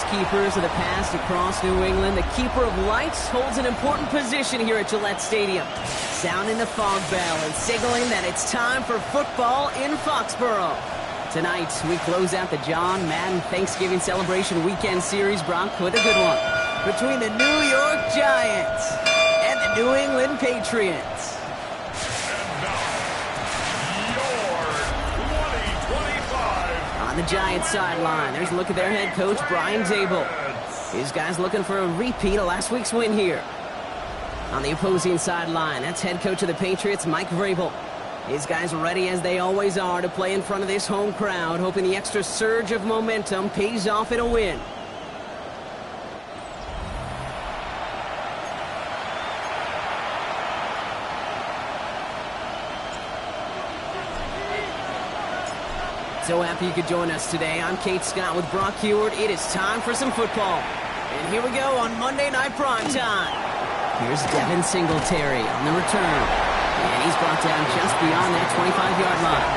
greatest keepers of the past across New England, the keeper of lights holds an important position here at Gillette Stadium, sounding the fog bell and signaling that it's time for football in Foxborough. Tonight, we close out the John Madden Thanksgiving Celebration Weekend Series, Brock, with a good one between the New York Giants and the New England Patriots. On the Giants sideline, there's a look at their head coach, Brian Dable. His guys looking for a repeat of last week's win here. On the opposing sideline, that's head coach of the Patriots, Mike Vrabel. His guys ready as they always are to play in front of this home crowd, hoping the extra surge of momentum pays off in a win. So happy you could join us today. I'm Kate Scott with Brock Heward. It is time for some football. And here we go on Monday Night Primetime. Here's Devin Singletary on the return. And he's brought down just beyond that 25-yard line.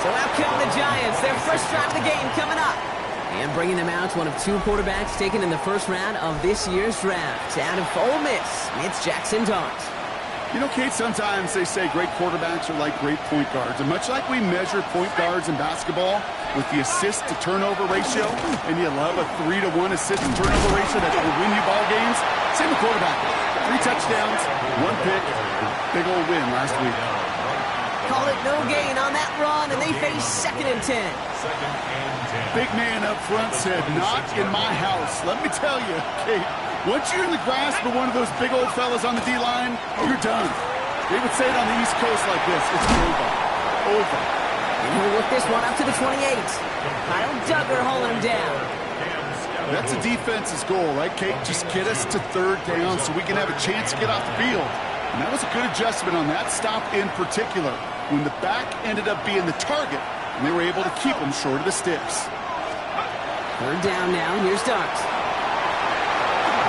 So out come the Giants. Their first drive of the game coming up. And bringing them out, one of two quarterbacks taken in the first round of this year's draft. Out of Ole Miss, it's Jackson Dart. You know, Kate, sometimes they say great quarterbacks are like great point guards. And much like we measure point guards in basketball with the assist-to-turnover ratio, and you love a 3-to-1 assist-to-turnover ratio that will win you ball games, same with quarterback. 3 touchdowns, 1 pick, big old win last week. Called it no gain on that run, and they face 2nd and 10. Big man up front said, not in my house. Let me tell you, Kate, once you're in the grasp of one of those big old fellas on the D-line, you're done. They would say it on the East Coast like this. It's over. Over. And he'll work this one up to the 28. Kyle Duggar holding him down. That's a defense's goal, right, Kate? Just get us to 3rd down so we can have a chance to get off the field. And that was a good adjustment on that stop in particular, when the back ended up being the target, and they were able to keep him short of the sticks. 3rd down now. Here's Dart.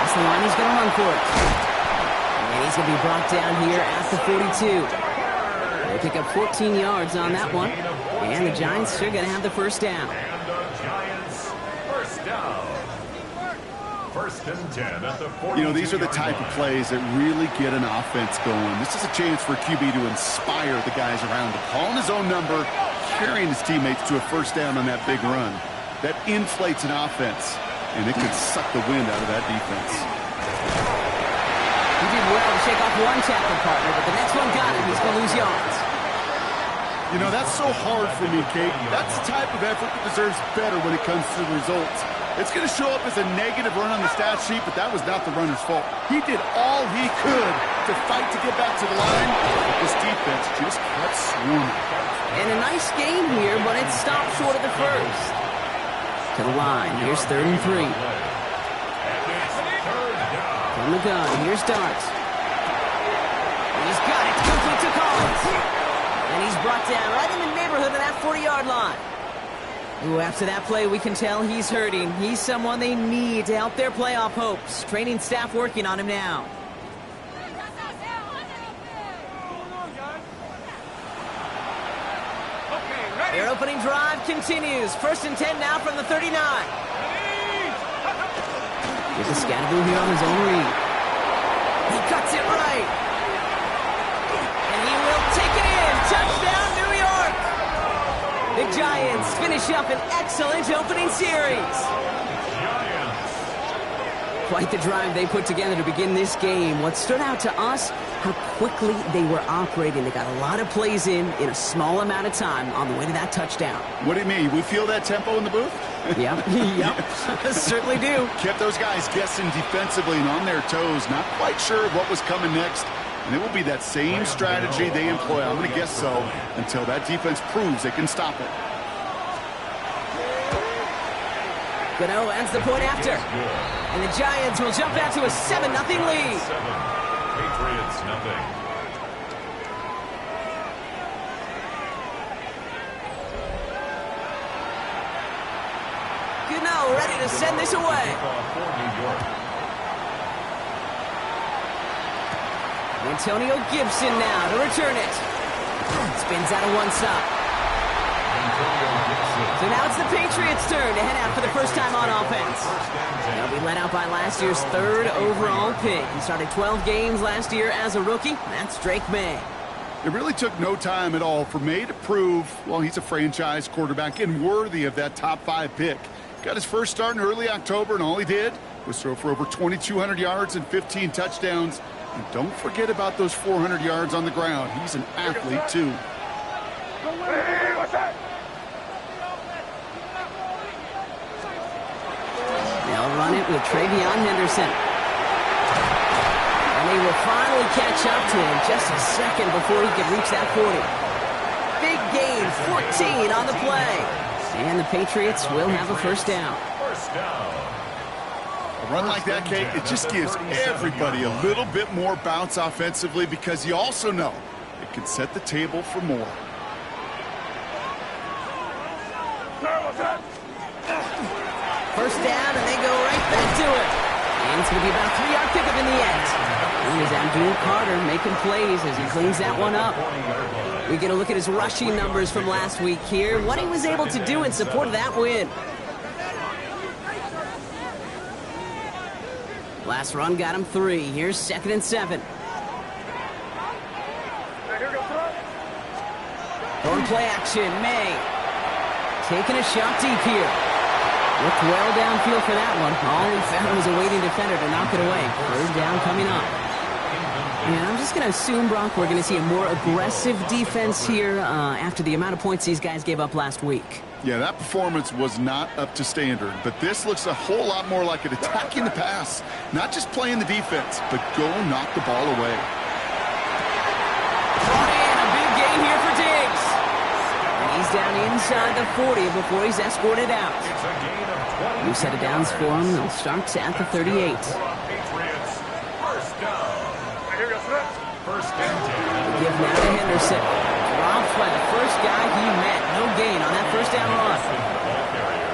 That's the line. He's going to run for it. And he's going to be brought down here at the 42. They pick up 14 yards on that one. And the Giants are going to have the first down. And the Giants first down. 1st and 10 at the 42. You know, these are the type of plays that really get an offense going. This is a chance for QB to inspire the guys around him. Calling his own number, carrying his teammates to a first down on that big run. That inflates an offense, and it could suck the wind out of that defense. He did well to shake off one tackle partner, but the next one got him. He's going to lose yards. You know, that's so hard for me, Kate. That's the type of effort that deserves better when it comes to the results. It's going to show up as a negative run on the stat sheet, but that was not the runner's fault. He did all he could to fight to get back to the line. This defense just kept swarming. And a nice game here, but it stopped short of the first. To the line. Here's 3rd and 3. From the gun. Here's Dart. He's got it. Complete to Collins. And he's brought down right in the neighborhood of that 40-yard line. Ooh, after that play, we can tell he's hurting. He's someone they need to help their playoff hopes. Training staff working on him now. Their opening drive continues. 1st and 10 now from the 39. Here's a Scatterboo here on his own read. He cuts it right. And he will take it in. Touchdown, New York. The Giants finish up an excellent opening series. Quite the drive they put together to begin this game. What stood out to us, how quickly they were operating. They got a lot of plays in a small amount of time on the way to that touchdown. What do you mean? We feel that tempo in the booth? Yep, certainly do. Kept those guys guessing defensively and on their toes, not quite sure what was coming next. And it will be that same strategy they employ, I'm going to guess so, until that defense proves they can stop it. Gano ends the point after. And the Giants will jump out to a 7-0 lead. 7, Patriots nothing. Gano ready to send this away. Antonio Gibson now to return it. Spins out of one side. To So now it's the Patriots' turn to head out for the first time on offense. They'll be led out by last year's 3rd overall pick. He started 12 games last year as a rookie. That's Drake May. It really took no time at all for May to prove, well, he's a franchise quarterback and worthy of that top 5 pick. Got his first start in early October, and all he did was throw for over 2,200 yards and 15 touchdowns. And don't forget about those 400 yards on the ground. He's an athlete, too. They'll run it with Travion Henderson. And they will finally catch up to him just a second before he can reach that 40. Big gain, 14 on the play. And the Patriots will have a first down. A run like that, Kate, it just gives everybody a little bit more bounce offensively because you also know it can set the table for more. First down, and they go right back to it. And it's going to be about a 3-yard pickup in the end. And is Abdul Carter making plays as he cleans that one up. We get a look at his rushing numbers from last week here, what he was able to do in support of that win. Last run got him 3. Here's 2nd and 7. Throwing play action, May. Taking a shot deep here. Looked well downfield for that one. All he found was a waiting defender to knock it away. 3rd down coming up. And I'm just going to assume, Brock, we're going to see a more aggressive defense here after the amount of points these guys gave up last week. Yeah, that performance was not up to standard, but this looks a whole lot more like it attacking the pass. Not just playing the defense, but go knock the ball away. And a big gain here for Diggs. And he's down inside the 40 before he's escorted out. New set of downs for him. They'll start at the 38. First and 10. Give now to Henderson. Dropped by the first guy he met. No gain on that first down run.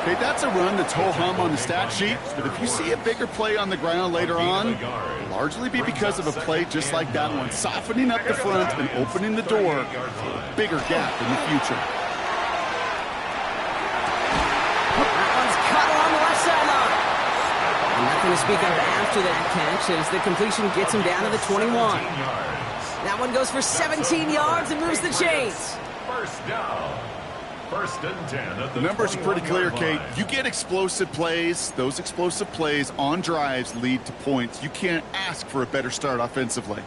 Okay, that's a run that's ho-hum on the stat sheet, but if you see a bigger play on the ground later on, it'll largely be because of a play just like that one, softening up the front and opening the door for a bigger gap in the future. That one's cut along the left sideline. And nothing to speak of after that catch as the completion gets him down to the 21. That one goes for 17 yards and moves the chains. First down. First and 10 at The numbers are pretty clear, Kate. You get explosive plays. Those explosive plays on drives lead to points. You can't ask for a better start offensively.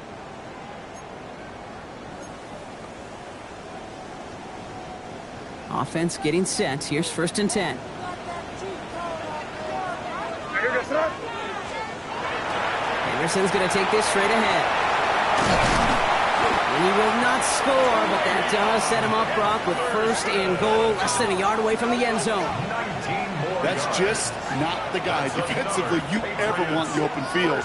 Offense getting set. Here's 1st and 10. Anderson's going to take this straight ahead. And he will not score, but that does set him up, Brock, with 1st and goal, less than a yard away from the end zone. That's just not the guy defensively you ever want in the open field.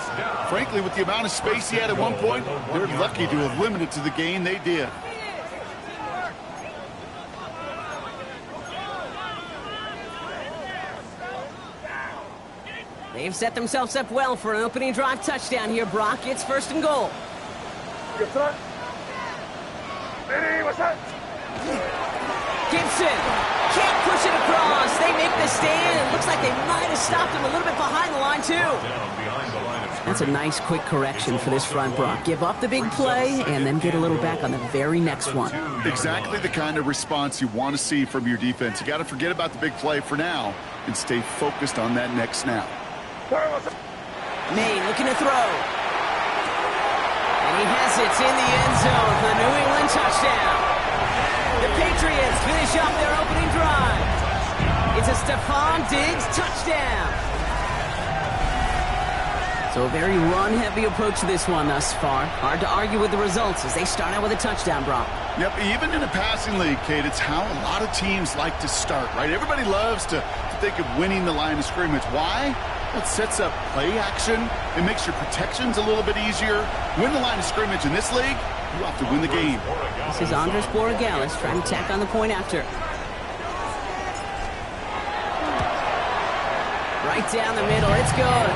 Frankly, with the amount of space he had at one point, they're lucky to have limited to the gain they did. They've set themselves up well for an opening drive touchdown here, Brock. It's 1st and goal. Gibson can't push it across. They make the stand. It looks like they might have stopped him a little bit behind the line, too. That's a nice, quick correction for this front, Brock. Give up the big play and then get a little back on the very next one. Exactly the kind of response you want to see from your defense. You got to forget about the big play for now and stay focused on that next snap. May looking to throw. And he has it in the end zone for the New England touchdown. The Patriots finish off their opening drive. It's a Stephon Diggs touchdown. So a very run-heavy approach to this one thus far. Hard to argue with the results as they start out with a touchdown, Brock. Yep, even in a passing league, Kate, it's how a lot of teams like to start, right? Everybody loves to think of winning the line of scrimmage. Why? Well, it sets up play action. It makes your protections a little bit easier. Win the line of scrimmage in this league, you have to win the game. This is Andres Borregales trying to tack on the point after. Right down the middle, it's good.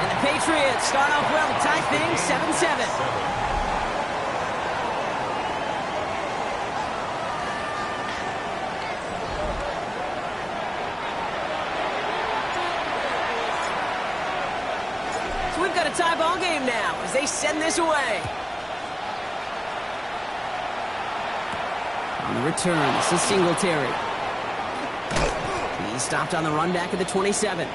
And the Patriots start off well to tie things 7-7. we've got a tie ball game now as they send this away. On the return, this is Singletary. He's stopped on the run back at the 27.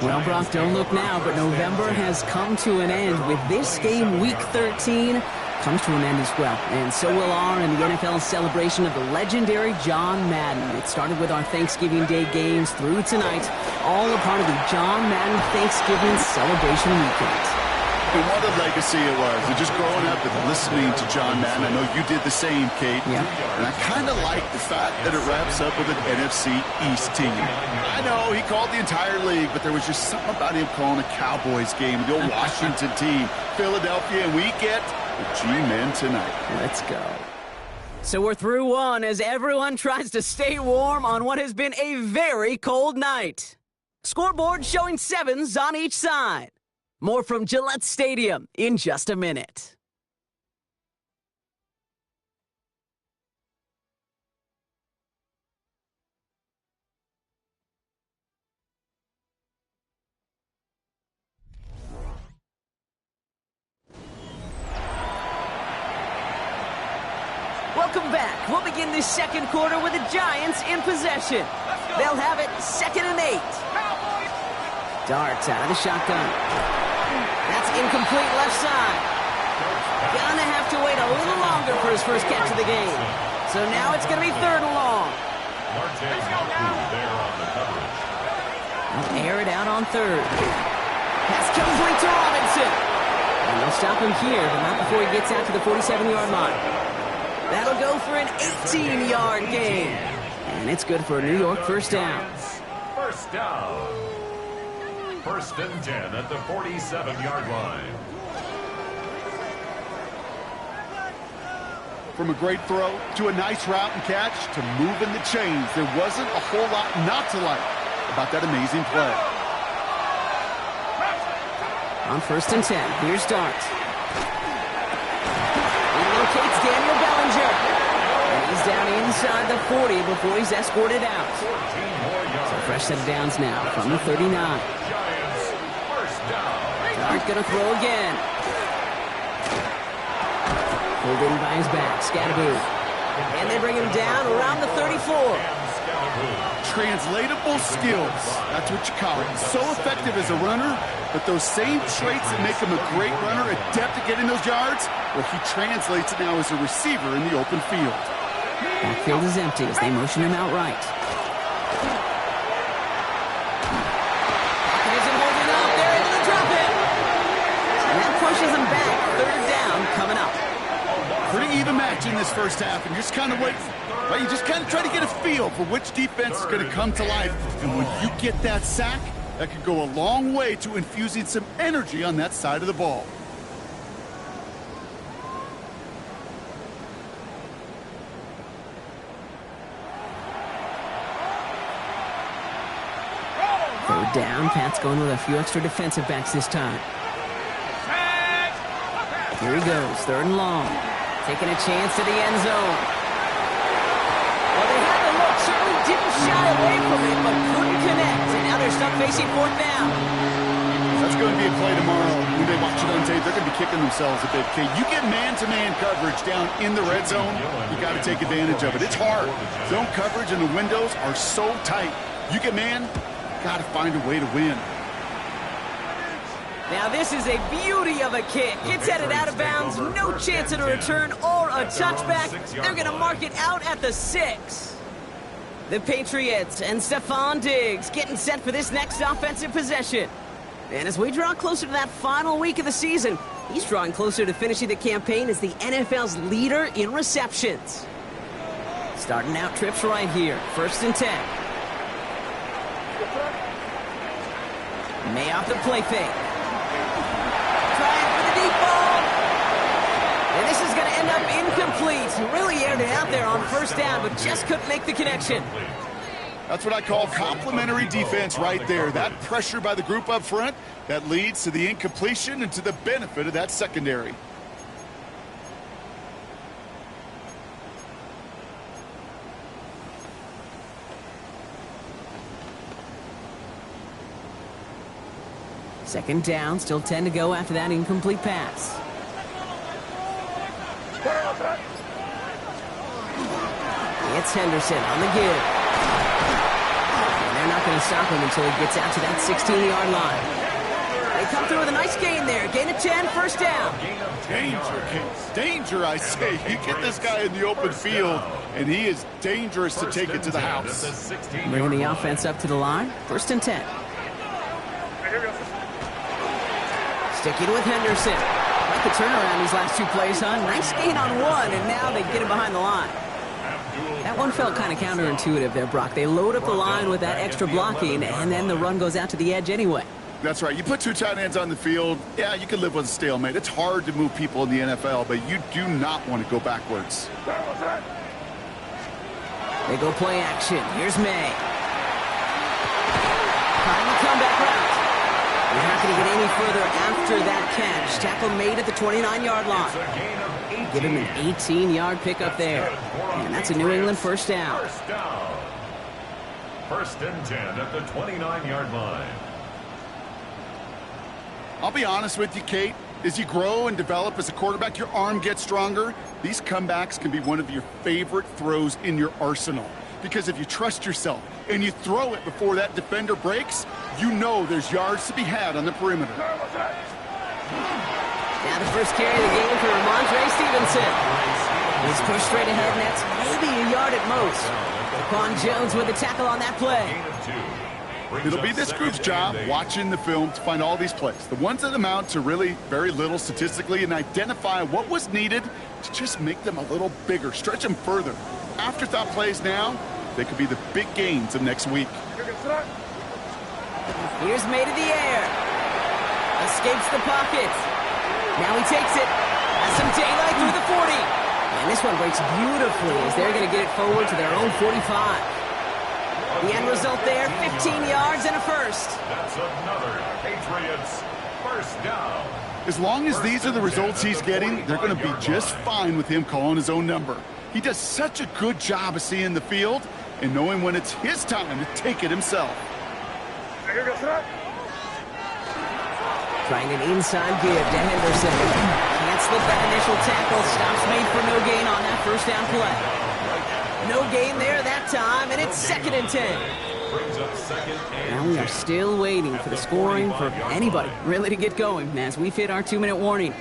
Well, Brock, don't look now, but November has come to an end with this game, Week 13, comes to an end as well. And so will our and the NFL's celebration of the legendary John Madden. It started with our Thanksgiving Day games through tonight, all a part of the John Madden Thanksgiving celebration weekend. And what a legacy it was. And just growing up and listening to John Madden, I know you did the same, Kate. Yeah. And I kind of like the fact that it wraps up with an NFC East team. I know he called the entire league, but there was just something about him calling a Cowboys game, the old Washington team, Philadelphia, and we get the G-Men tonight. Let's go. So we're through one as everyone tries to stay warm on what has been a very cold night. Scoreboard showing 7s on each side. More from Gillette Stadium in just a minute. Welcome back. We'll begin this second quarter with the Giants in possession. They'll have it 2nd and 8. Darts out of the shotgun. That's incomplete left side. Gonna have to wait a little longer for his first catch of the game. So now it's gonna be 3rd and long. They'll air it out on 3rd. Pass complete to Robinson. And they'll stop him here, but not before he gets out to the 47-yard line. That'll go for an 18-yard gain. And it's good for a New York first down. First down. 1st and 10 at the 47-yard line. From a great throw to a nice route and catch to moving the chains, there wasn't a whole lot not to like about that amazing play. On 1st and 10, here's Dart. He locates Daniel Bellinger. And he's down inside the 40 before he's escorted out. So fresh set of downs now from the 39. Dart gonna throw again. Pulled in by his back, Scatterboot. And they bring him down around the 34. Translatable skills. That's what you call it. So effective as a runner, but those same traits that make him a great runner, adept at getting those yards, well, he translates it now as a receiver in the open field. Backfield is empty as they motion him out right. Pocket isn't holding up. They're able to drop it. And that pushes him back. 3rd down coming up. Pretty even match in this first half, and just kind of wait. Well, you just kind of try to get a feel for which defense is going to come to life. And when you get that sack, that could go a long way to infusing some energy on that side of the ball. Third down, Pat's going with a few extra defensive backs this time. Here he goes, 3rd and long. Taking a chance to the end zone. Well, they had the look, certainly didn't shy away from it, but couldn't connect. And now they're stuck facing 4th down. That's going to be a play tomorrow. When they watch it on tape, they're going to be kicking themselves a bit. Okay, you get man-to-man coverage down in the red zone, you got to take advantage of it. It's hard. Zone coverage and the windows are so tight. You get man, got to find a way to win. Now this is a beauty of a kick. It's headed out of bounds, no chance at a return or a touchback. They're going to mark it out at the 6. The Patriots and Stephon Diggs getting set for this next offensive possession. And as we draw closer to that final week of the season, he's drawing closer to finishing the campaign as the NFL's leader in receptions. Starting out trips right here, 1st and 10. May off the play fake. Trying for the deep ball. And this is going to end up incomplete. Really aired it out there on 1st down, but just couldn't make the connection. That's what I call complimentary defense right there. That pressure by the group up front, that leads to the incompletion and to the benefit of that secondary. Second down, still 10 to go after that incomplete pass. It's Henderson on the give. And they're not going to stop him until he gets out to that 16-yard line. They come through with a nice gain there. Gain of 10, first down. Danger, kids. Danger, I say. You get this guy in the open field, and he is dangerous to take it to the house. Bringing the offense up to the line. First and 10. Sticking with Henderson. Like the turnaround these last two plays, huh? Nice gain on one, and now they get him behind the line. That one felt kind of counterintuitive there, Brock. They load up the line with that extra blocking, and then the run goes out to the edge anyway. That's right. You put two tight ends on the field, yeah, you can live with a stalemate. It's hard to move people in the NFL, but you do not want to go backwards. They go play action. Here's May. Trying the comeback route. You're not going to get any further after that catch. Tackle made at the 29-yard line. Give him an 18-yard pickup there. And that's a New England first down. First and 10 at the 29-yard line. I'll be honest with you, Kate. As you grow and develop as a quarterback, your arm gets stronger. These comebacks can be one of your favorite throws in your arsenal. Because if you trust yourself and you throw it before that defender breaks, you know there's yards to be had on the perimeter. Now the first carry of the game for Ramondre Stevenson. He's pushed straight ahead, and that's maybe a yard at most. Quan Jones with the tackle on that play. It'll be this group's job watching the film to find all these plays, the ones that amount to really very little statistically, and identify what was needed to just make them a little bigger, stretch them further. Afterthought plays now, they could be the big gains of next week. Here's May to the air. Escapes the pocket. Now he takes it. Has some daylight through the 40. And this one breaks beautifully as they're going to get it forward to their own 45. The end result there, 15 yards and a first. That's another Patriots first down. As long as these are the results he's getting, they're going to be just fine with him calling his own number. He does such a good job of seeing the field and knowing when it's his time to take it himself. Trying an inside give to Henderson. Can't slip that initial tackle. Stops made for no gain on that first down play. No gain there that time, and it's second and 10. Now we are still waiting for the scoring for anybody really to get going as we hit our 2-minute warning.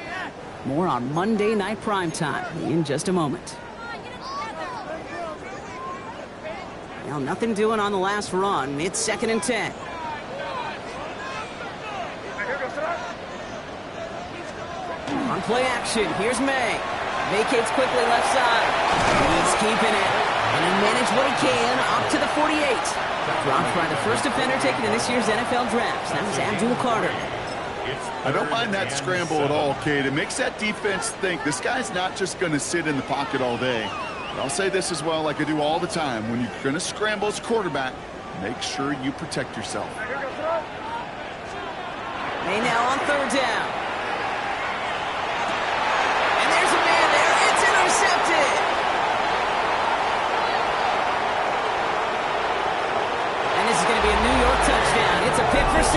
More on Monday Night Primetime in just a moment. Now nothing doing on the last run. It's second and 10. On play action, here's May. Vacates quickly left side. He's keeping it. And he managed what he can up to the 48. Dropped by the first defender taken in this year's NFL draft. That was Abdul Carter. I don't mind that scramble at all, Kate. It makes that defense think this guy's not just going to sit in the pocket all day. But I'll say this as well, like I do all the time. When you're going to scramble as quarterback, make sure you protect yourself. May now on third down. Intercepted. And this is going to be a New York touchdown. It's a pick for 6.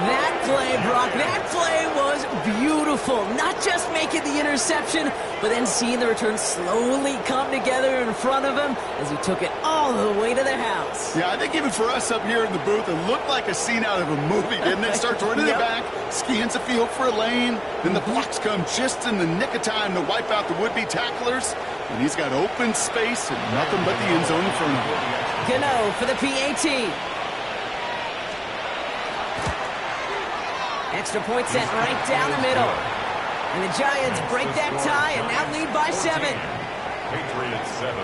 That play, Brock, that play was beautiful. Not just making the interception, but then seeing the return slowly come together in front of him as he took it all the way to the house. Yeah, I think even for us up here in the booth, it looked like a scene out of a movie, didn't it? Starts running it back, scans the field for a lane, then the blocks come just in the nick of time to wipe out the would-be tacklers, and he's got open space and nothing but the end zone in front of him. Gano for the PAT. Extra point sent right down the middle. And the Giants break that tie and now lead by 7. Patriots 7.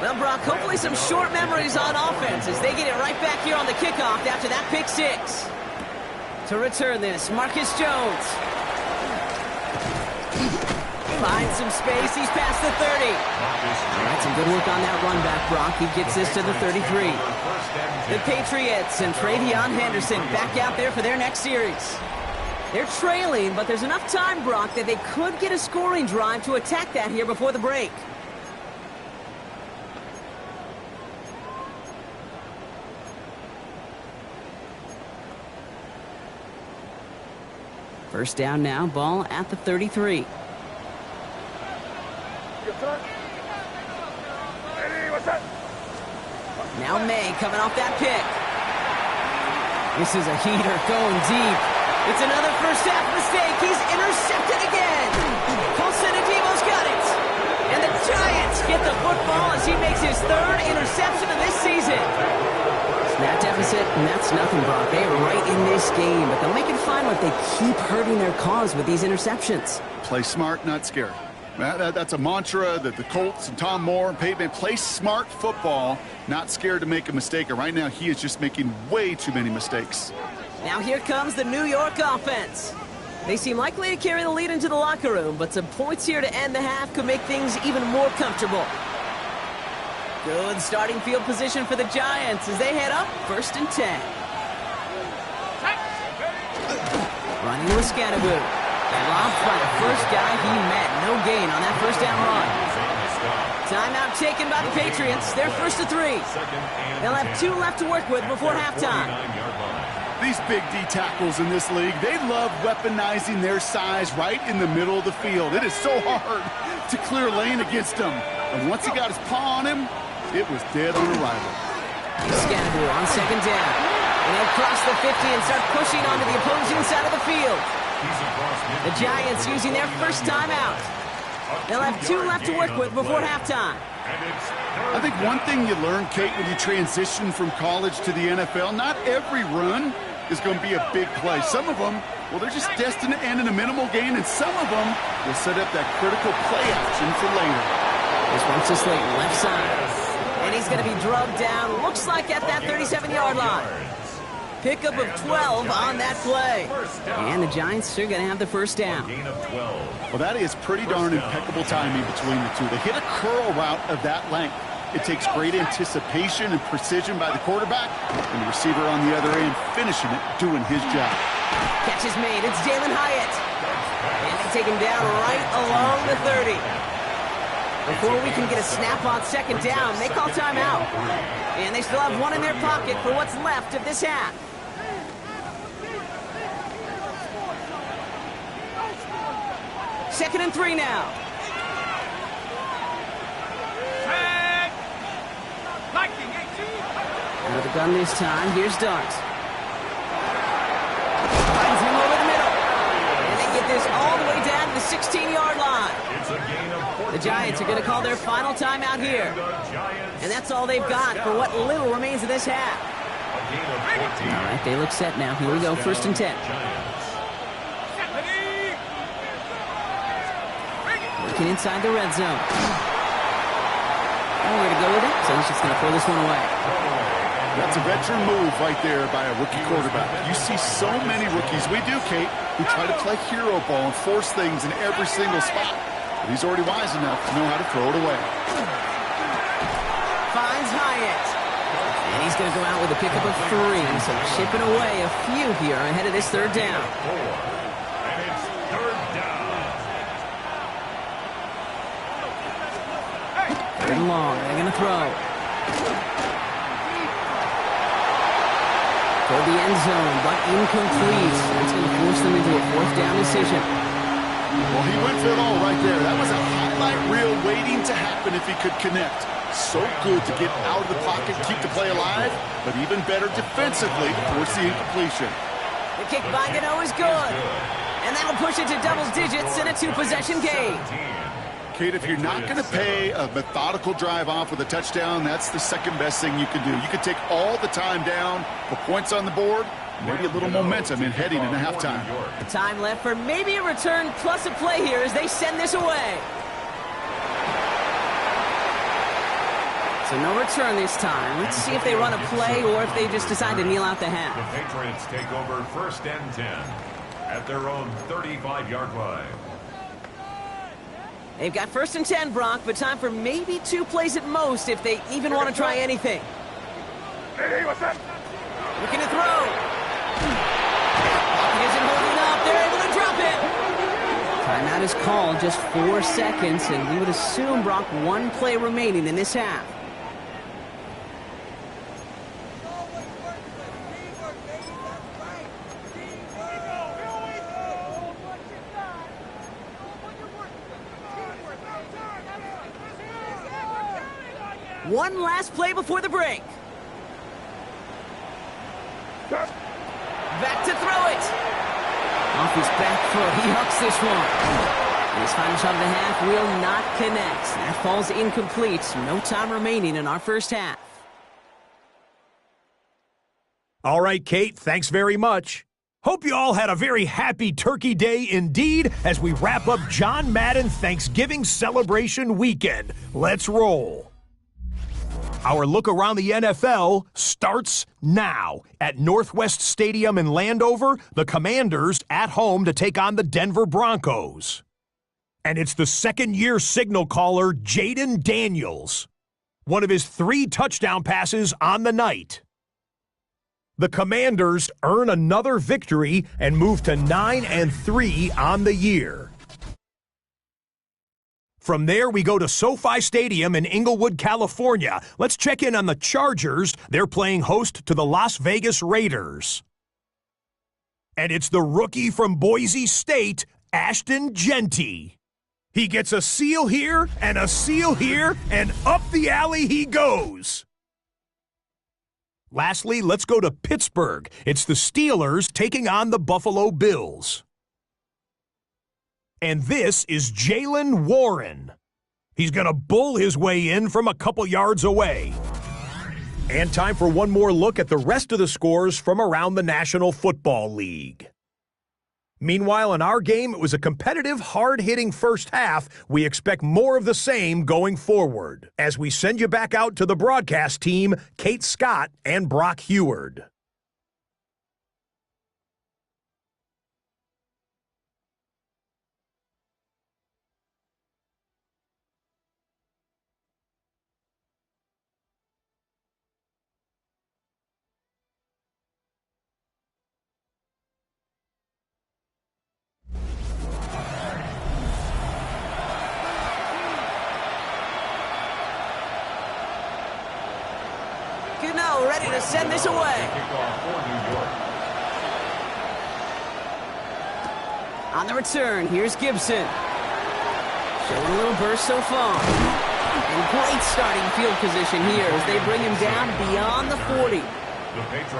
Well, Brock, hopefully some short memories on offense as they get it right back here on the kickoff after that pick 6. To return this, Marcus Jones. Finds some space. He's past the 30. All right, some good work on that run back, Brock. He gets this to the 33. The Patriots and Travion Henderson back out there for their next series. They're trailing, but there's enough time, Brock, that they could get a scoring drive to attack that here before the break. First down now, ball at the 33. Now May coming off that pick. This is a heater going deep. It's another first half mistake. He's intercepted again. Colsenativo's got it. And the Giants get the football as he makes his third interception of this season. Snap deficit, and that's nothing, Brock. They are right in this game, but they'll make it fun if they keep hurting their cause with these interceptions. Play smart, not scared. That's a mantra that the Colts and Tom Moore and Peyton play smart football, not scared to make a mistake. And right now, he is just making way too many mistakes. Now here comes the New York offense. They seem likely to carry the lead into the locker room, but some points here to end the half could make things even more comfortable. Good starting field position for the Giants as they head up 1st and 10. Running with Scatterboot. And robbed by the first guy he met. No gain on that first down run. Timeout taken by the Patriots. They're 1st and 3. They'll have 2 left to work with before halftime. These big D tackles in this league, they love weaponizing their size right in the middle of the field. It is so hard to clear lane against him. And once he got his paw on him, it was dead on arrival. Scatterboot on 2nd down. And they'll cross the 50 and start pushing onto the opposing side of the field. The Giants using their first timeout. They'll have 2 left to work with before halftime. I think one thing you learn, Kate, when you transition from college to the NFL, not every run is going to be a big play. Some of them, well, they're just destined to end in a minimal gain, and some of them will set up that critical play action for later. This one's to Slayton, left side. And he's going to be drugged down, looks like at that 37-yard line. Pickup of 12 on that play. And the Giants are going to have the first down. Well, that is pretty darn impeccable timing between the two. They hit a curl route of that length. It takes great anticipation and precision by the quarterback, and the receiver on the other end finishing it, doing his job. Catch is made. It's Jalen Hyatt. And they take him down right along the 30. Before we can get a snap on 2nd down, they call timeout. And they still have 1 in their pocket for what's left of this half. 2nd and 3 now. Out of the gun this time. Here's Dart. Finds him over the middle. And they get this all the way down to the 16-yard line. The Giants are going to call their final timeout here. And that's all they've got for what little remains of this half. All right, they look set now. Here we go, 1st and 10. Working inside the red zone. Nowhere to go with it, so he's just going to throw this one away. That's a veteran move right there by a rookie quarterback. You see so many rookies, we do, Kate, who try to play hero ball and force things in every single spot. But he's already wise enough to know how to throw it away. Finds Hyatt. And he's going to go out with a pickup of 3. So chipping away a few here ahead of this 3rd down. And it's 3rd down. 3rd and long. They're going to throw. Toward the end zone, but incomplete. That's going to force them into a 4th down decision. Well, he went for it all right there. That was a highlight reel waiting to happen if he could connect. So good to get out of the pocket, keep the play alive, but even better defensively to force the incompletion. The kick by Gano is good. And that'll push it to double digits in a 2-possession game. Kate, if you're not going to pay a methodical drive off with a touchdown, that's the second best thing you can do. You can take all the time down, put points on the board, maybe a little momentum in heading into halftime. Time left for maybe a return plus a play here as they send this away. So no return this time. Let's see if they run a play or if they just decide to kneel out the half. The Patriots take over 1st and 10 at their own 35-yard line. They've got 1st and 10, Brock, but time for maybe 2 plays at most if they even want to try anything. Hey, what's that? Looking to throw. Pocket isn't holding up. There Timeout is called, just 4 seconds, and we would assume, Brock, 1 play remaining in this half. One last play before the break. Back to throw it. Off his back foot, he hucks this one. And his final shot of the half will not connect. That falls incomplete. No time remaining in our first half. All right, Kate, thanks very much. Hope you all had a very happy Turkey Day indeed as we wrap up John Madden Thanksgiving celebration weekend. Let's roll. Our look around the NFL starts now. At Northwest Stadium in Landover, the Commanders at home to take on the Denver Broncos. And it's the second-year signal caller, Jaden Daniels. One of his 3 touchdown passes on the night. The Commanders earn another victory and move to 9-3 on the year. From there, we go to SoFi Stadium in Inglewood, California. Let's check in on the Chargers. They're playing host to the Las Vegas Raiders. And it's the rookie from Boise State, Ashton Genty. He gets a seal here, and up the alley he goes. Lastly, let's go to Pittsburgh. It's the Steelers taking on the Buffalo Bills. And this is Jaylen Warren. He's going to bull his way in from a couple yards away. And time for one more look at the rest of the scores from around the National Football League. Meanwhile, in our game, it was a competitive, hard-hitting first half. We expect more of the same going forward as we send you back out to the broadcast team, Kate Scott and Brock Heward. Ready to send this away. On the return, here's Gibson. Showing a little burst so far. And great starting field position here as they bring him down beyond the 40.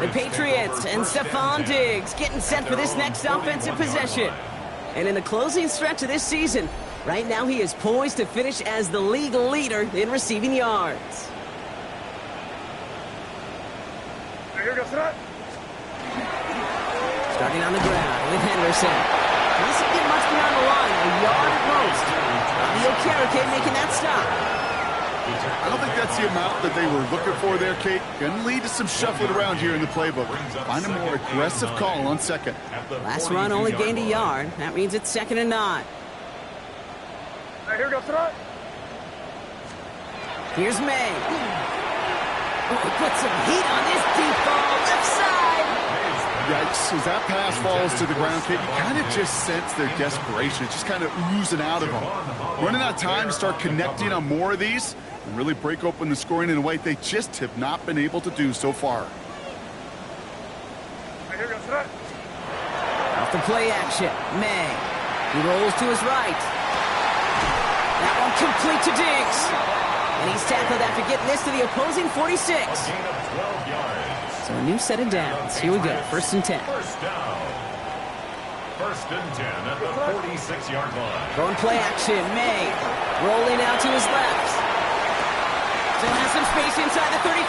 The Patriots and Stephon Diggs getting set for this next offensive possession. And in the closing stretch of this season, right now he is poised to finish as the league leader in receiving yards. Starting on the ground with Henderson. He doesn't get much beyond the line, a yard at most. Leo Carriquet making that stop. I don't think that's the amount that they were looking for there, Kate. Going to lead to some shuffling around here in the playbook. Find a more aggressive call on second. Last run only gained a yard. That means it's 2nd and 9. Here goes throw. Here's May. Oh, he put some heat on this deep ball, left side. Yikes, as that pass falls to the ground, Kate, you kind of just sense their desperation. It's just kind of oozing out of them. Running out of time to start connecting on more of these and really break open the scoring in a way they just have not been able to do so far. Off the play action, May. He rolls to his right. That one complete to Diggs. And he's tackled after getting this to the opposing 46. So a new set of downs. Here we go, 1st and 10. First down. 1st and 10 at the 46-yard line. Throwing play action, May. Rolling out to his left. Still has some space inside the 35.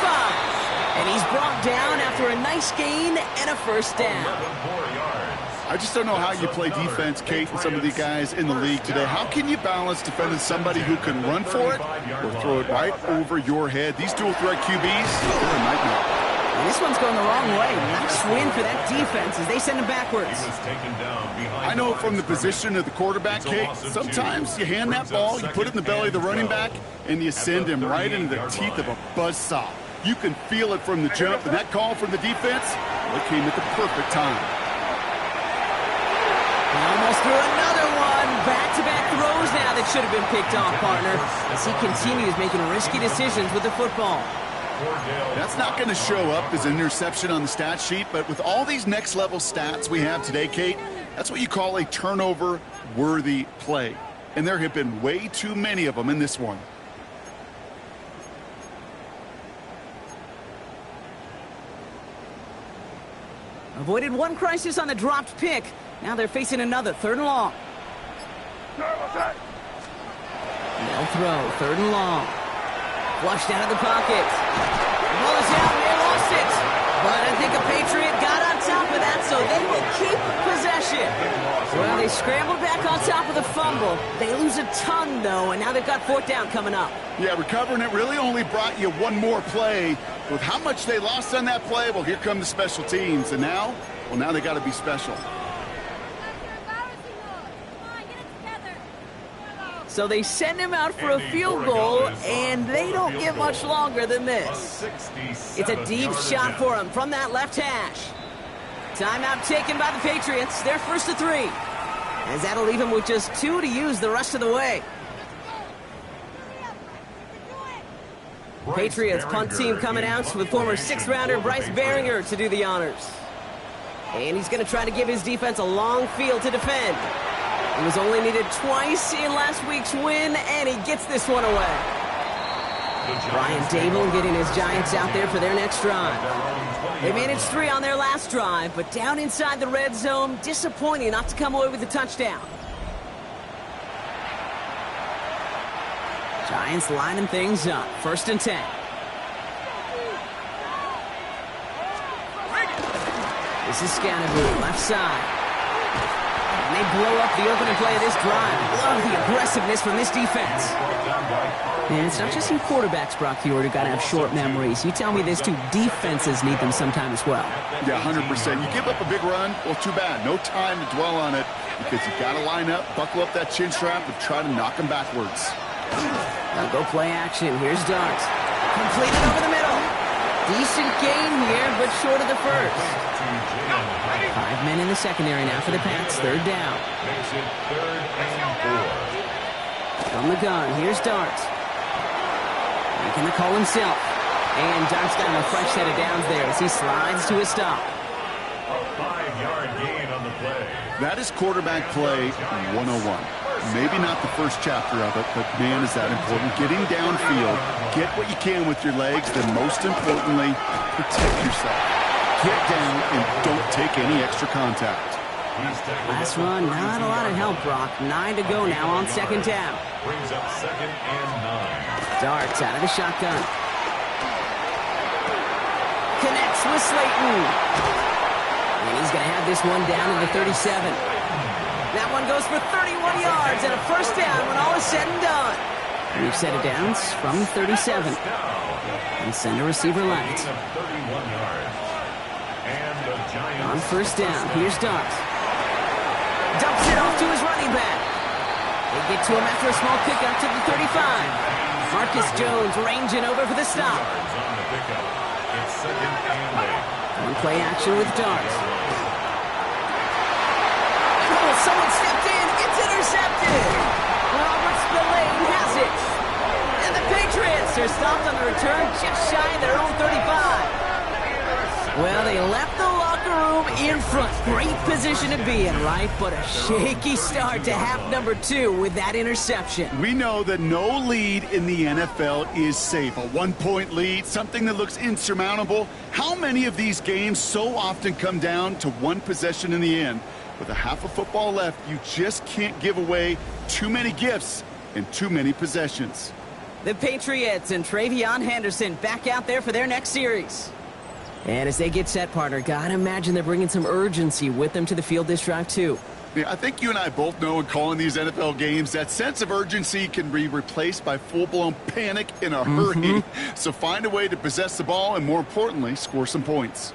And he's brought down after a nice gain and a 1st down. 11 more yards. I just don't know how you play defense, Kate, and some of the guys in the league today. How can you balance defending somebody who can run for it or throw it right over your head? These dual threat QBs, they're a nightmare. And this one's going the wrong way. Nice win for that defense as they send him backwards. I know from the position of the quarterback, Kate, sometimes you hand that ball, you put it in the belly of the running back, and you send him right into the teeth of a buzzsaw. You can feel it from the jump, and that call from the defense, it came at the perfect time. He almost threw another one back that should have been picked off, partner, as he continues making risky decisions with the football. That's not going to show up as an interception on the stat sheet, but with all these next-level stats we have today, Kate, that's what you call a turnover-worthy play. And there have been way too many of them in this one. Avoided one crisis on the dropped pick. Now they're facing another 3rd and long. They'll throw 3rd and long. Flushed out of the pocket. The ball is out, and they lost it. But I think a Patriot got on top of that, so they will keep possession. Well, they scrambled back on top of the fumble. They lose a ton, though, and now they've got 4th down coming up. Yeah, recovering it really only brought you one more play. With how much they lost on that play, well, here come the special teams. And now, well, now they got to be special. So they send him out for a field goal, and they don't get much longer than this. It's a deep shot for him from that left hash. Timeout taken by the Patriots. They're 1st to 3. As that'll leave him with just 2 to use the rest of the way. Patriots punt team coming out with former 6th-rounder Bryce Behringer to do the honors. And he's going to try to give his defense a long field to defend. He was only needed twice in last week's win, and he gets this one away. Brian Dable getting his Giants out there for their next drive. They managed 3 on their last drive, but down inside the red zone, disappointing not to come away with a touchdown. Giants lining things up. 1st and 10. This is Scanaboo, left side. And they blow up the opening play of this drive. Love the aggressiveness from this defense. And it's not just you quarterbacks, Brock Huard, who got to have short memories. You tell me these 2 defenses need them sometime as well. Yeah, 100%. You give up a big run, well, too bad. No time to dwell on it because you got to line up, buckle up that chin strap, and try to knock them backwards. Now go play action. Here's Dart. Completed over the middle. Decent gain here, but short of the first. 5 men in the secondary now for the Pats. 3rd down. Makes it 3rd and 4. From the gun, here's Dart. Making the call himself. And Dart's got him a fresh set of downs there as he slides to a stop. A 5-yard gain on the play. That is quarterback play 101. Maybe not the first chapter of it, but man, is that important. Getting downfield, get what you can with your legs, then most importantly, protect yourself. Get down and don't take any extra contact. Last run, not a lot of help, Brock. 9 to go now on 2nd down. Brings up 2nd and 9. Darts out of the shotgun. Connects with Slayton. And he's going to have this one down in the 37. That one goes for 31 yards and a 1st down when all is said and done. We've set it down from 37. And send a receiver left. On 1st down, here's Dart. Dumps it off to his running back. They get to him after a small pickup to the 35. Marcus Jones ranging over for the stop. It's 2nd and 8. One play action with Dart. Oh, someone stepped in. It's intercepted. Robert Spillane has it. And the Patriots are stopped on the return just shy of their own 35. Well, they left the locker room in front. Great position to be in, right? But a shaky start to half number 2 with that interception. We know that no lead in the NFL is safe. A 1-point lead, something that looks insurmountable. How many of these games so often come down to one possession in the end? With a half of football left, you just can't give away too many gifts and too many possessions. The Patriots and Travion Henderson back out there for their next series. And as they get set, partner, gotta imagine they're bringing some urgency with them to the field this drive, too. Yeah, I think you and I both know in calling these NFL games, that sense of urgency can be replaced by full-blown panic in a hurry. So find a way to possess the ball and, more importantly, score some points.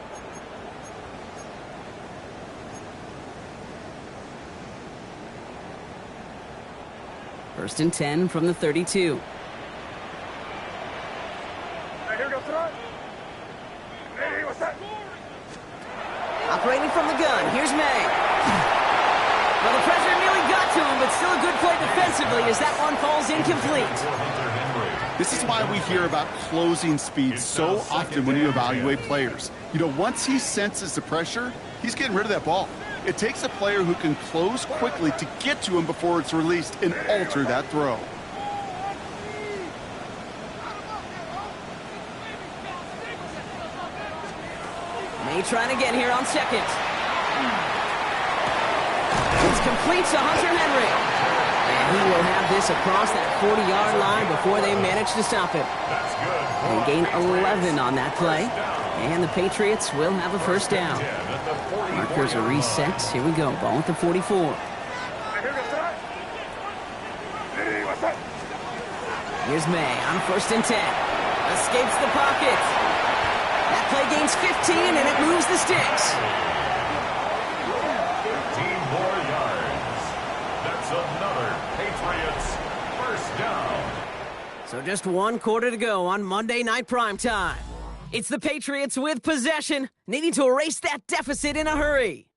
First and 10 from the 32. Operating from the gun, here's May. Well, the pressure nearly got to him, but still a good play defensively. quickly as that one falls incomplete. This is why we hear about closing speed so often when you evaluate players. You know, once he senses the pressure, he's getting rid of that ball. It takes a player who can close quickly to get to him before it's released and alter that throw. May trying again here on second. It's complete to Hunter Henry. And he will have this across that 40-yard line before they manage to stop him. They gain 11 on that play. And the Patriots will have a first down. Markers are reset. Here we go. Ball at the 44. Here's May on 1st and 10. Escapes the pocket. That play gains 15, and it moves the sticks. 15 more yards. That's another Patriots first down. So just 1 quarter to go on Monday Night Primetime. It's the Patriots with possession, needing to erase that deficit in a hurry.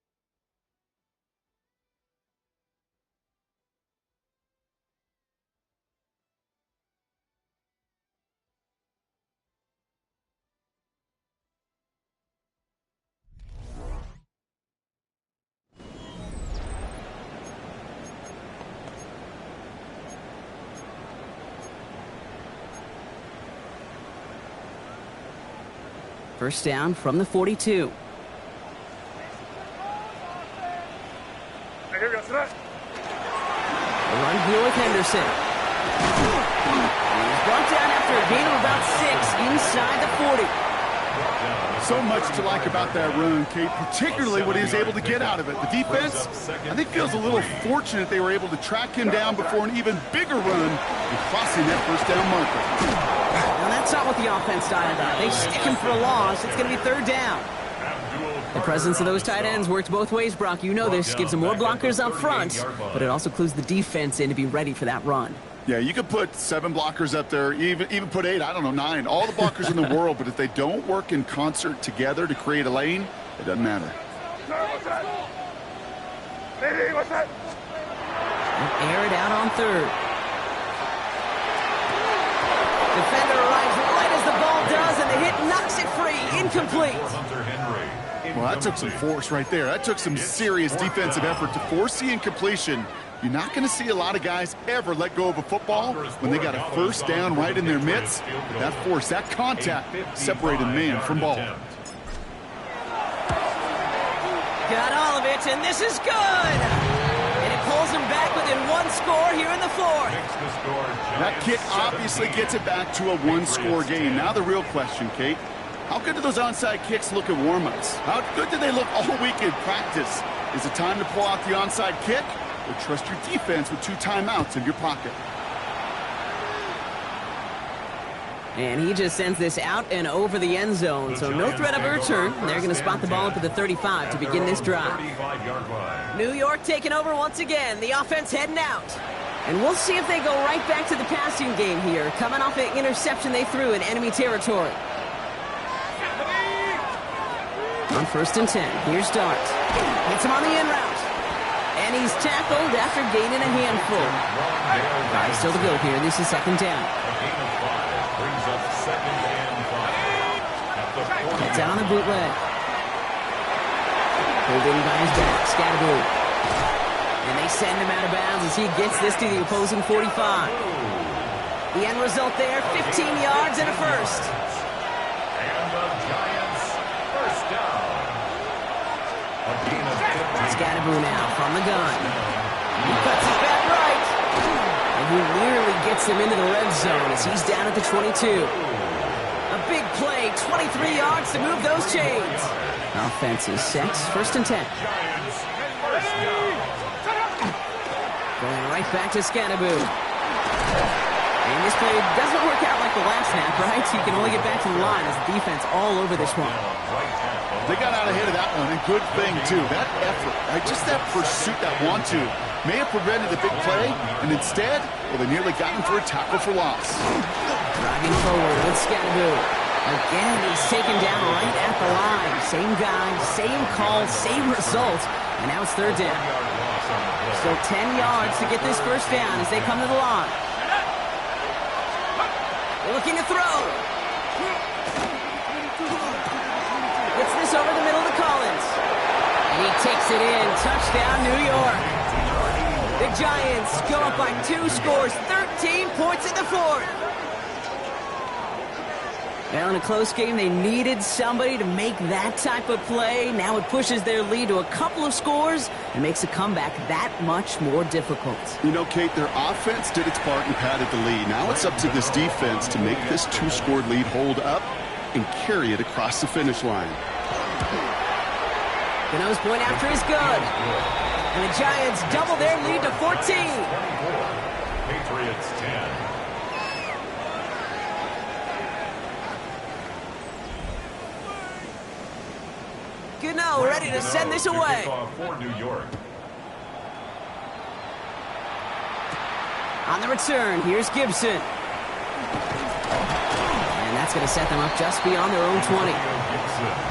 First down from the 42. The run here with Henderson. He's brought down after a gain of about 6 inside the 40. So much to like about that run, Kate, particularly what he was able to get out of it. The defense, I think, feels a little fortunate they were able to track him down before an even bigger run and crossing that first down marker. Now, that's not what the offense dialed up. They stick him for a loss. It's going to be 3rd down. The presence of those tight ends works both ways, Brock. You know this. Gives them more blockers up front, but it also clues the defense in to be ready for that run. Yeah, you could put 7 blockers up there, even put 8, I don't know, 9, all the blockers in the world, but if they don't work in concert together to create a lane, it doesn't matter. Air it out on 3rd. Defender arrives right as the ball does, and the hit knocks it free. Incomplete. Well, that took some force right there. That took some serious defensive effort to force the incompletion. You're not going to see a lot of guys ever let go of a football when they got a first down right in their midst. But that force, that contact, separated man from ball. Got all of it, and this is good! And it pulls him back within 1 score here in the 4th. That kick obviously gets it back to a 1-score game. Now the real question, Kate, how good do those onside kicks look at warm-ups? How good do they look all week in practice? Is it time to pull out the onside kick? Or trust your defense with 2 timeouts in your pocket? And he just sends this out and over the end zone, so no threat of a return. They're going to spot the ball up at the 35 to begin this drive. New York taking over once again. The offense heading out. And we'll see if they go right back to the passing game here, coming off an interception they threw in enemy territory. On 1st and 10, here's Dart. Hits him on the in route. And he's tackled after gaining a handful. 5 still to go here. This is 2nd down. Gets out on the bootleg. Pulled in by his back, Scatterboo. And they send him out of bounds as he gets this to the opposing 45. The end result there, 15 yards and a first. And the Giants first down. Scatterboo now from the gun. He cuts it back right. And he nearly gets him into the red zone as he's down at the 22. A big play, 23 yards to move those chains. Offense is set, 1st and 10. Going right back to Scatterboo. And this play doesn't work out like the last snap, right? You can only get back to the line as the defense all over this one. They got out ahead of that one, and good thing, too. That effort, right? Just that pursuit, that want-to, may have prevented the big play, and instead, well, they nearly got him for a tackle for loss. Driving forward with Scatterboo. Again, he's taken down right at the line. Same guy, same call, same result, and now it's 3rd down. So 10 yards to get this first down as they come to the line. Looking to throw. Gets this over the middle to Collins. And he takes it in. Touchdown, New York. The Giants go up by 2 scores, 13 points in the fourth. Well, in a close game, they needed somebody to make that type of play. Now it pushes their lead to a couple of scores and makes a comeback that much more difficult. You know, Kate, their offense did its part and padded the lead. Now it's up to this defense to make this 2-score lead hold up and carry it across the finish line. Gano's point after is good. And the Giants double their lead to 14. Patriots 10. Gano ready to send this away. For New York. On the return, here's Gibson. And that's going to set them up just beyond their own 20.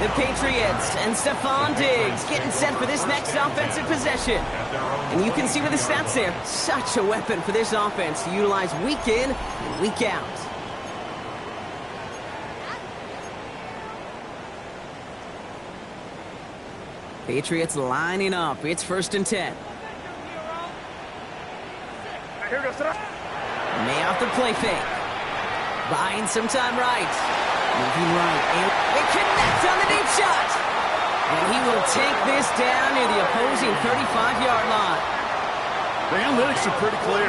The Patriots and Stephon Diggs getting set for this next offensive possession. And you can see with the stats there, such a weapon for this offense to utilize week in and week out. Patriots lining up. It's 1st and 10. May off the play fake. Buying some time right. Moving right. And they connect on the deep shot. And he will take this down near the opposing 35-yard line. The analytics are pretty clear.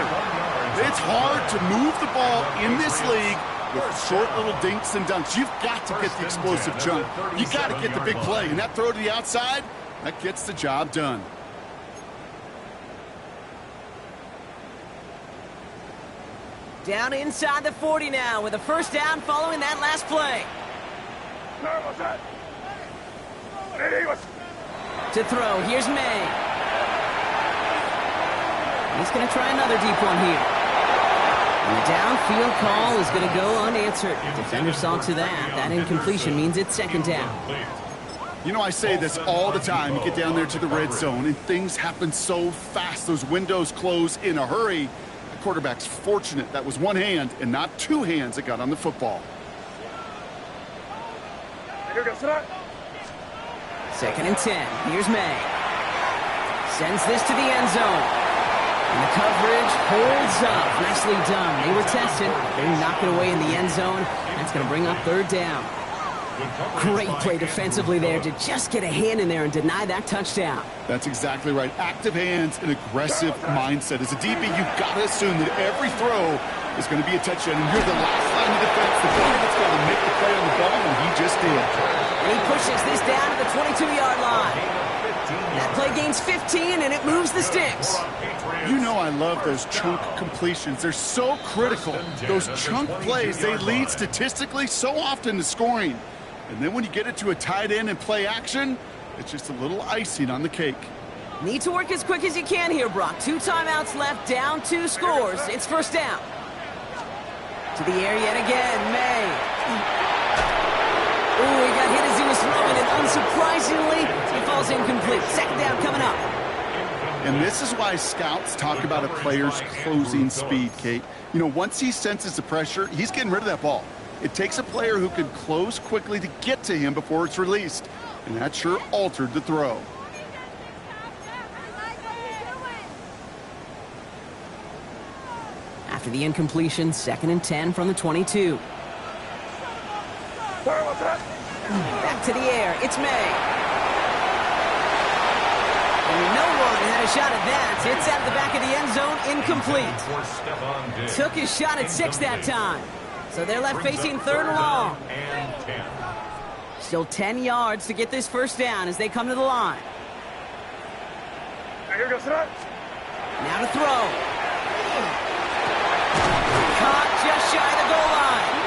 It's hard to move the ball in this league with short little dinks and dunks. You've got to get the explosive chunk. You got to get the big play. And that throw to the outside, that gets the job done. Down inside the 40 now with a first down following that last play. To throw, here's May. He's going to try another deep one here. And the downfield call is going to go unanswered. Defender saw to that. That incompletion means it's 2nd down. You know, I say this all the time. You get down there to the red zone, and things happen so fast. Those windows close in a hurry. The quarterback's fortunate that was one hand and not 2 hands that got on the football. 2nd and 10. Here's May. Sends this to the end zone. And the coverage holds up. Nicely done. They were tested. They knock it away in the end zone. That's going to bring up 3rd down. Great play defensively there to just get a hand in there and deny that touchdown. That's exactly right. Active hands and aggressive mindset. As a DB, you've got to assume that every throw is going to be a touchdown. And you're the last line of defense. The guy that's going to make the play on the ball, and he just did. And he pushes this down to the 22-yard line. That play gains 15, and it moves the sticks. You know I love those chunk completions. They're so critical. Those chunk plays, they lead statistically so often to scoring. And then when you get it to a tight end and play action, it's just a little icing on the cake. Need to work as quick as you can here, Brock. 2 timeouts left, down 2 scores. It's 1st down. To the air yet again, May. Ooh, he got hit as he was throwing, and unsurprisingly, he falls incomplete. 2nd down coming up. And this is why scouts talk about a player's closing speed, Kate. You know, once he senses the pressure, he's getting rid of that ball. It takes a player who can close quickly to get to him before it's released. And that sure altered the throw. After the incompletion, 2nd and 10 from the 22. Back to the air. It's May. And no one had a shot at that. It's at the back of the end zone, incomplete. Took his shot at 6 that time. So they're left facing 3rd and long. Still 10 yards to get this first down as they come to the line. Now to throw. Caught just shy of the goal line.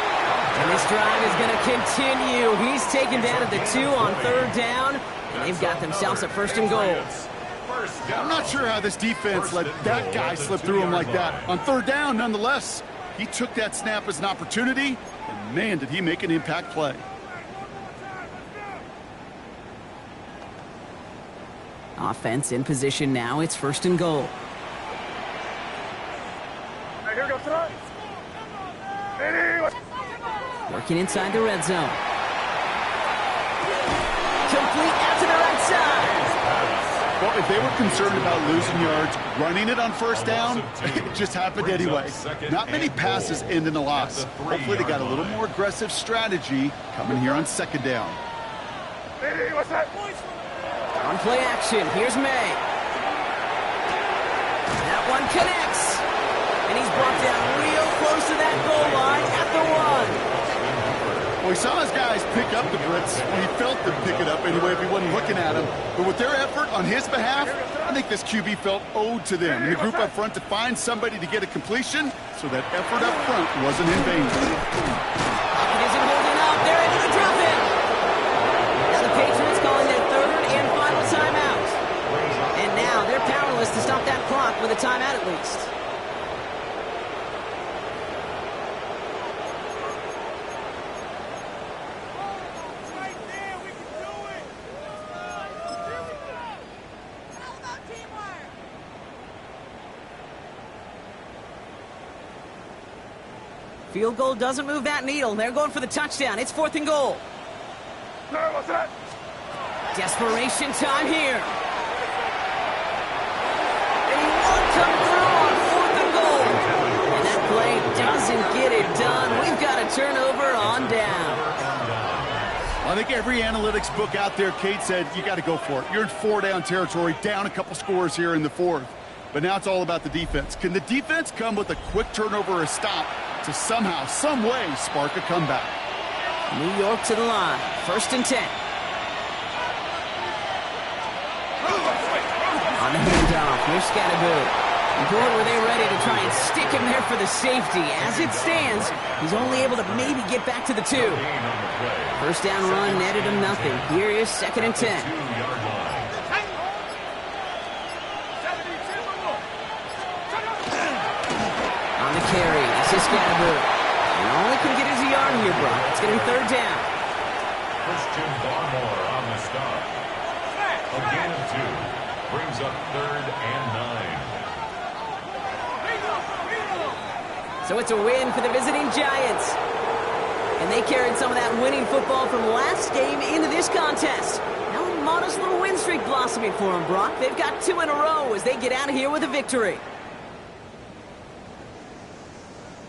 And this drive is going to continue. He's taken down at the 2 on 3rd down. And they've got themselves a 1st and goal. I'm not sure how this defense let that guy slip through him like that. On 3rd down, nonetheless, he took that snap as an opportunity, and man, did he make an impact play. Offense in position now. It's 1st and goal. Working inside the red zone. Complete out to the right side. Well, if they were concerned about losing yards, running it on 1st down, it just happened anyway. Not many passes end in a loss. Hopefully they got a little more aggressive strategy coming here on 2nd down. On play action, here's May. That one connects. And he's brought down real close to that goal line at the 1. Well, he saw his guys pick up the blitz. He felt them pick it up anyway if he wasn't looking at him. But with their effort on his behalf, I think this QB felt owed to them. And the group up front to find somebody to get a completion, so that effort up front wasn't in vain. Pocket isn't holding up. They're able to drop it. Now the Patriots calling their 3rd and final timeout. And now they're powerless to stop that clock with a timeout at least. Field goal doesn't move that needle. They're going for the touchdown. It's 4th and goal. Desperation time here. And he won't come through on 4th and goal. And that play doesn't get it done. We've got a turnover on down. I think every analytics book out there, Kate, said you got to go for it. You're in 4-down territory, down a couple scores here in the 4th. But now it's all about the defense. Can the defense come with a quick turnover or a stop to somehow, some way, spark a comeback? New York to the line. 1st and 10. On the handoff, here's Scattergood. Boy, were they ready to try and stick him there for the safety. As it stands, he's only able to maybe get back to the 2. 1st down run netted him nothing. Here is 2nd and 10. On the carry, this is Scattergood. And all he can get is a yard here, Brock. It's going to be 3rd down. Christian Barmore on the stop. A gain of 2. Brings up 3rd and 9. So it's a win for the visiting Giants. And they carried some of that winning football from last game into this contest. Now a modest little win streak blossoming for them, Brock. They've got 2 in a row as they get out of here with a victory.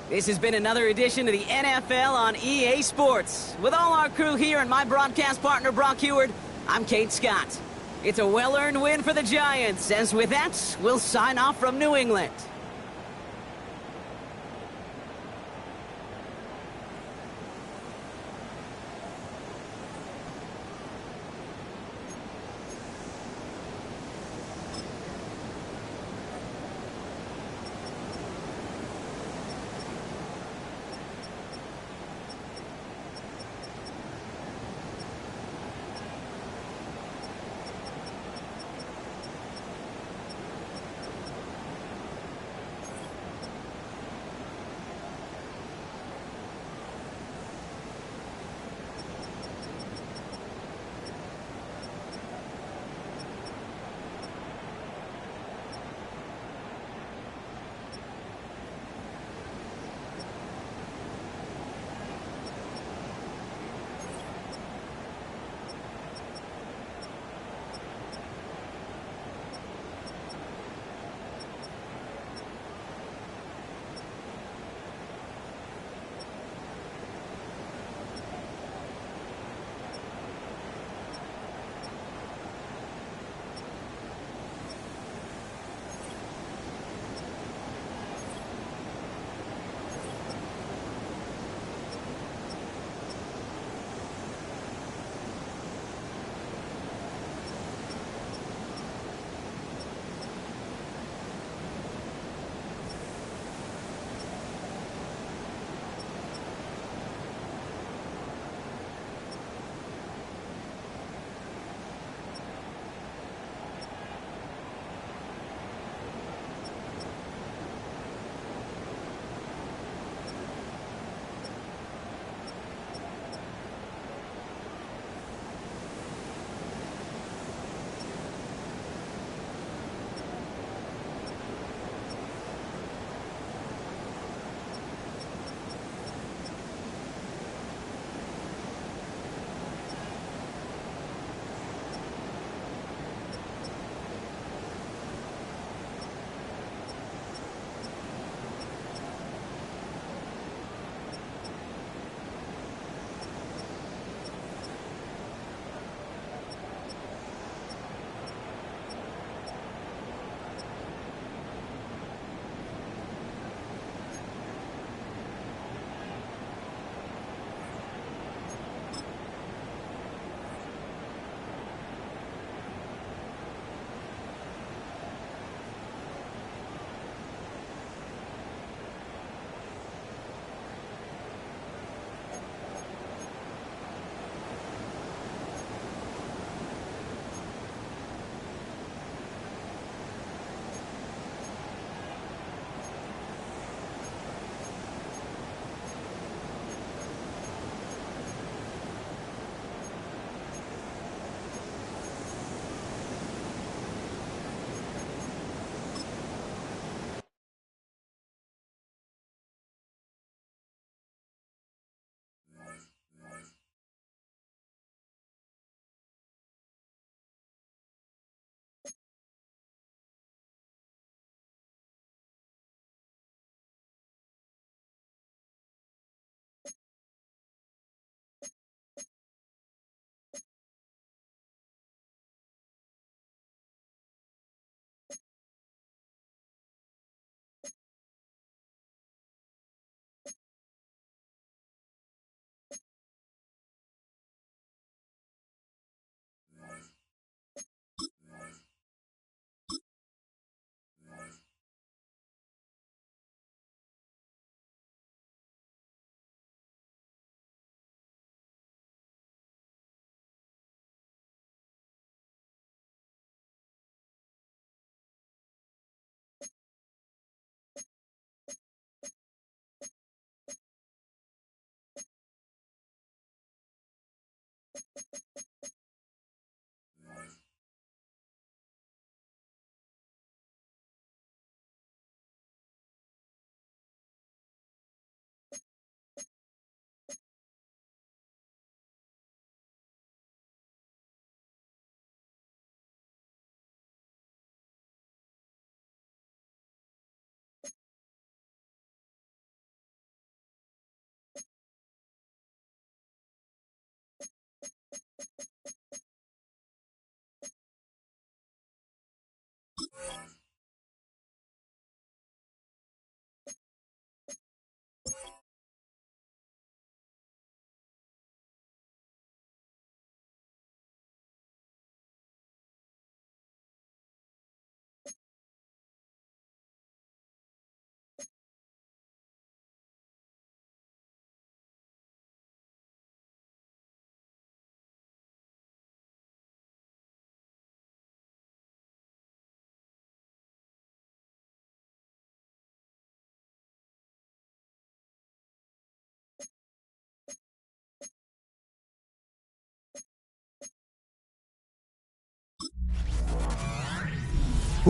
This has been another edition of the NFL on EA Sports. With all our crew here and my broadcast partner, Brock Heward, I'm Kate Scott. It's a well-earned win for the Giants, as with that, we'll sign off from New England.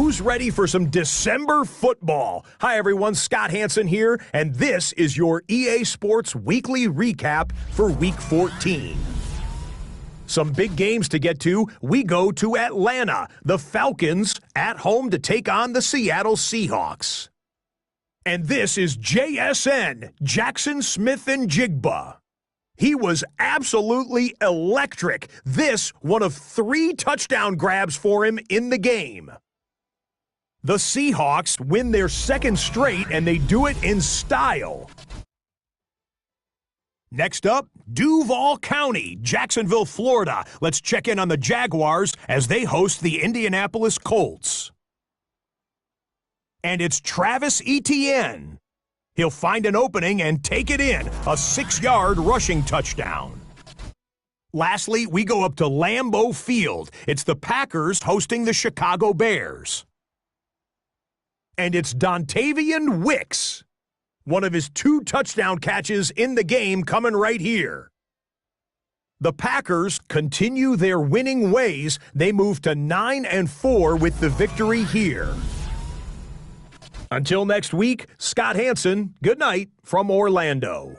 Who's ready for some December football? Hi, everyone. Scott Hansen here, and this is your EA Sports Weekly Recap for Week 14. Some big games to get to. We go to Atlanta. The Falcons at home to take on the Seattle Seahawks. And this is JSN, Jackson Smith and Jigba. He was absolutely electric. This one of 3 touchdown grabs for him in the game. The Seahawks win their 2nd straight, and they do it in style. Next up, Duval County, Jacksonville, Florida. Let's check in on the Jaguars as they host the Indianapolis Colts. And it's Travis Etienne. He'll find an opening and take it in, a 6-yard rushing touchdown. Lastly, we go up to Lambeau Field. It's the Packers hosting the Chicago Bears. And it's Dontavian Wicks. One of his 2 touchdown catches in the game coming right here. The Packers continue their winning ways. They move to 9-4 with the victory here. Until next week, Scott Hansen, good night from Orlando.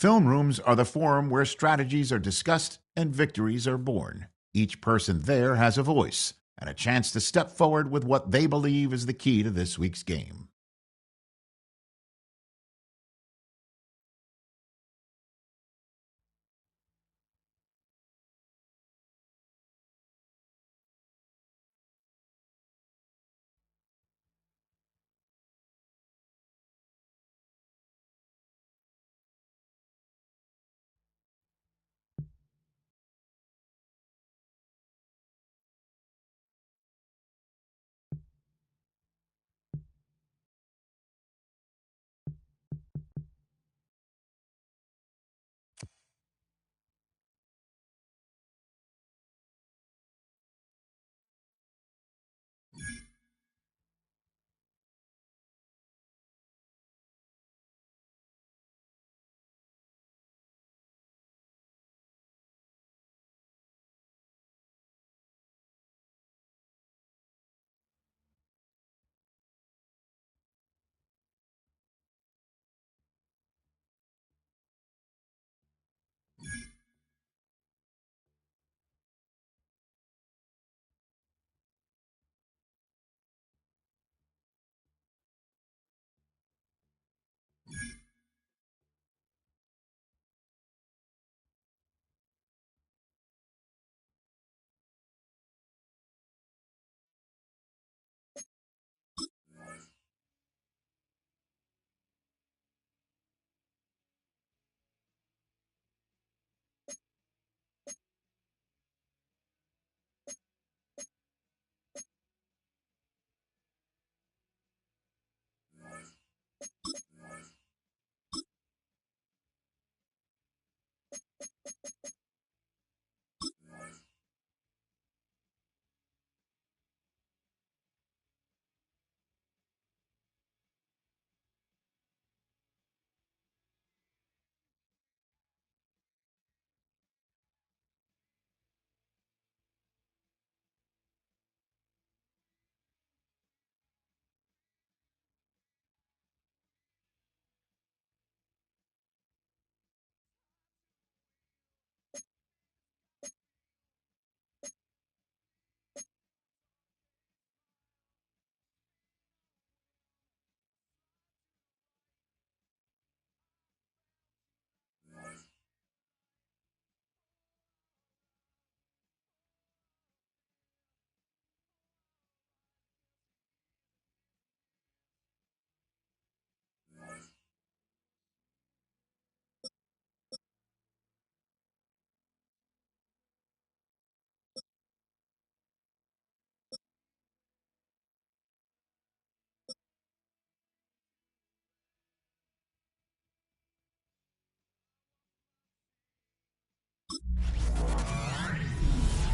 Film rooms are the forum where strategies are discussed and victories are born. Each person there has a voice and a chance to step forward with what they believe is the key to this week's game.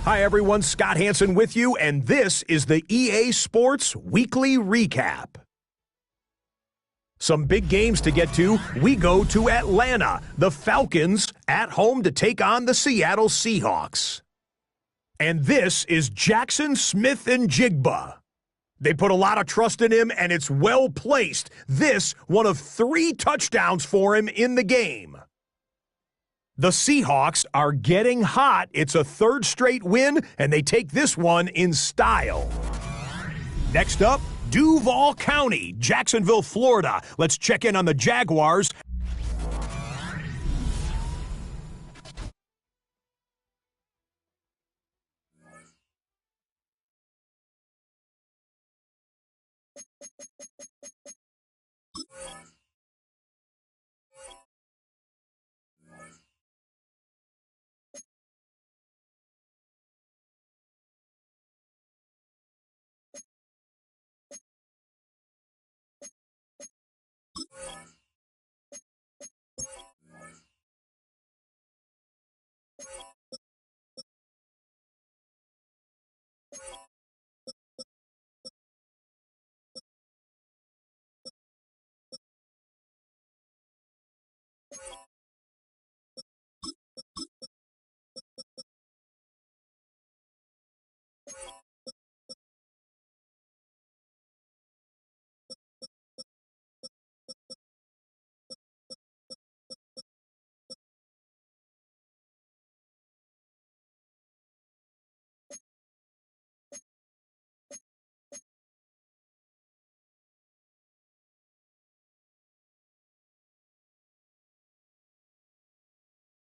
Hi, everyone. Scott Hansen with you, and this is the EA Sports Weekly Recap. Some big games to get to. We go to Atlanta. The Falcons at home to take on the Seattle Seahawks. And this is Jackson Smith and Jigba. They put a lot of trust in him, and it's well placed. This, one of 3 touchdowns for him in the game. The Seahawks are getting hot. It's a 3rd straight win, and they take this one in style. Next up, Duval County, Jacksonville, Florida. Let's check in on the Jaguars.